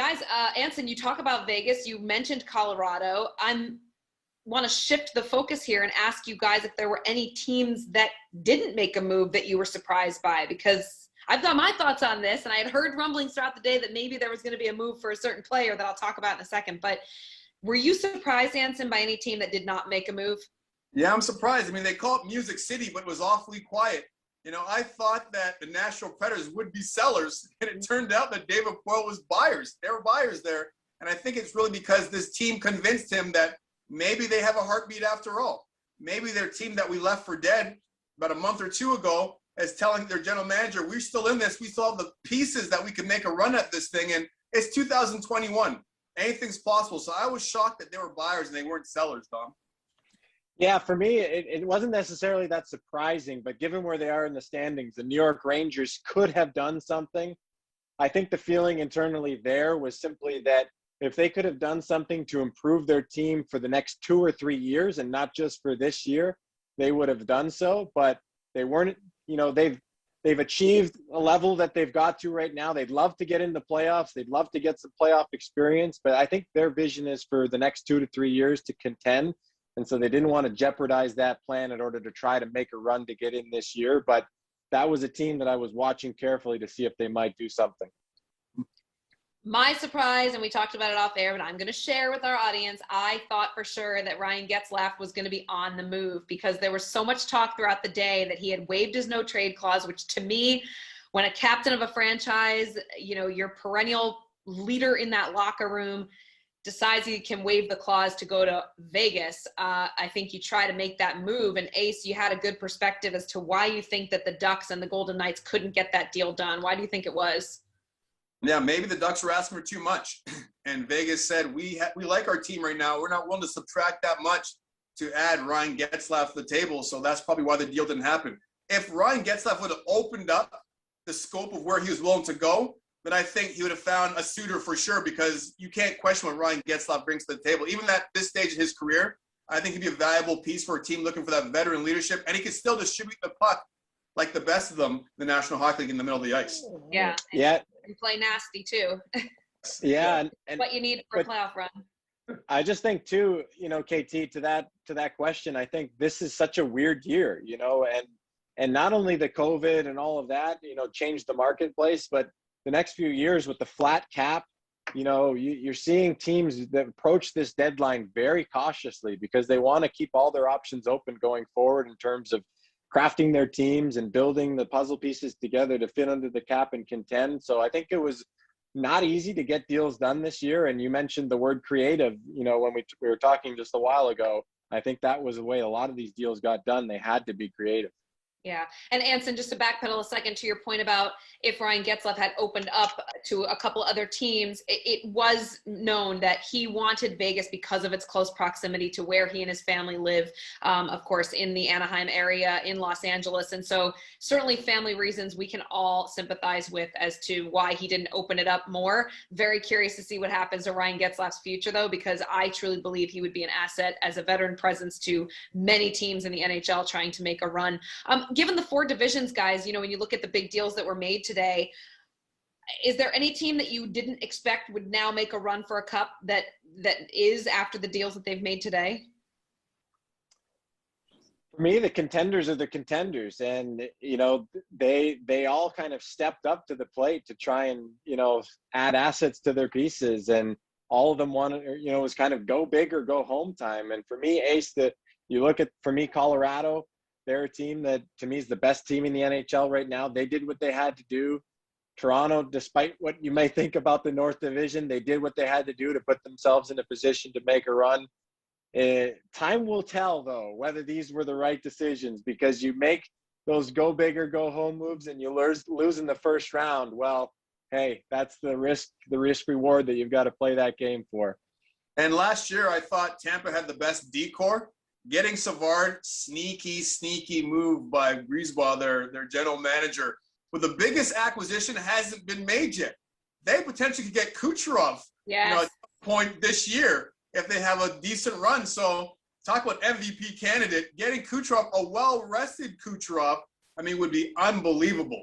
Guys, Anson, you talk about Vegas. You mentioned Colorado. Want to shift the focus here and ask you guys if there were any teams that didn't make a move that you were surprised by, because I've got my thoughts on this, and I had heard rumblings throughout the day that maybe there was going to be a move for a certain player that I'll talk about in a second. But were you surprised, Anson, by any team that did not make a move? Yeah, I'm surprised. I mean, they call it Music City, but it was awfully quiet. You know, I thought that the Nashville Predators would be sellers, and it turned out that David Poile was buyers. There were buyers there, and I think it's really because this team convinced him that maybe they have a heartbeat after all. Maybe their team that we left for dead about a month or two ago is telling their general manager, we're still in this. We still have the pieces that we can make a run at this thing, and it's 2021. Anything's possible. So I was shocked that they were buyers and they weren't sellers, Dom. Yeah, for me, it wasn't necessarily that surprising, but given where they are in the standings, the New York Rangers could have done something. I think the feeling internally there was simply that if they could have done something to improve their team for the next 2 or 3 years and not just for this year, they would have done so. But they weren't, you know, they've achieved a level that they've got to right now. They'd love to get in the playoffs. They'd love to get some playoff experience, but I think their vision is for the next 2 to 3 years to contend. And so they didn't want to jeopardize that plan in order to try to make a run to get in this year. But that was a team that I was watching carefully to see if they might do something. My surprise, and we talked about it off air, but I'm going to share with our audience, I thought for sure that Ryan Getzlaf was going to be on the move, because there was so much talk throughout the day that he had waived his no trade clause, which to me, when a captain of a franchise, you know, your perennial leader in that locker room decides he can waive the clause to go to Vegas, I think you try to make that move. And Ace, you had a good perspective as to why you think that the Ducks and the Golden Knights couldn't get that deal done. Why do you think it was? Yeah, maybe the Ducks were asking for too much. And Vegas said, we like our team right now. We're not willing to subtract that much to add Ryan Getzlaf to the table. So that's probably why the deal didn't happen. If Ryan Getzlaf would have opened up the scope of where he was willing to go, then I think he would have found a suitor for sure, because you can't question what Ryan Getzlaf brings to the table. Even at this stage in his career, I think he'd be a valuable piece for a team looking for that veteran leadership, and he could still distribute the puck like the best of them, the National Hockey League, in the middle of the ice. Yeah. Yeah. And play nasty too. Yeah. And what you need for a playoff run. I just think too, you know, KT, to that question, I think this is such a weird year, you know, and not only the COVID and all of that, you know, changed the marketplace, but the next few years with the flat cap, you know, you're seeing teams that approach this deadline very cautiously because they want to keep all their options open going forward in terms of crafting their teams and building the puzzle pieces together to fit under the cap and contend. So I think it was not easy to get deals done this year. And you mentioned the word creative, you know, when we were talking just a while ago. I think that was the way a lot of these deals got done. They had to be creative. Yeah. And Anson, just to backpedal a second to your point about if Ryan Getzlaf had opened up to a couple other teams, it was known that he wanted Vegas because of its close proximity to where he and his family live, of course, in the Anaheim area in Los Angeles. And so certainly family reasons we can all sympathize with as to why he didn't open it up more. Very curious to see what happens to Ryan Getzlaf's future, though, because I truly believe he would be an asset as a veteran presence to many teams in the NHL trying to make a run. Given the 4 divisions, guys, you know, when you look at the big deals that were made today, is there any team that you didn't expect would now make a run for a cup that is after the deals that they've made today? For me, the contenders are the contenders, and you know they all kind of stepped up to the plate to try and, you know, add assets to their pieces, and all of them wanted, you know, was kind of go big or go home time. And for me, Ace, that you look at, for me, Colorado, they're a team that to me is the best team in the NHL right now. They did what they had to do. Toronto, despite what you may think about the North Division, they did what they had to do to put themselves in a position to make a run. Time will tell, though, whether these were the right decisions, because you make those go big or go home moves and you lose in the first round. Well, hey, that's the risk reward that you've got to play that game for. And last year, I thought Tampa had the best decor. Getting Savard, sneaky move by Brisebois, their general manager. But the biggest acquisition hasn't been made yet. They potentially could get Kucherov, yes, you know, at some point this year if they have a decent run. So talk about MVP candidate. Getting Kucherov, a well-rested Kucherov, I mean, would be unbelievable.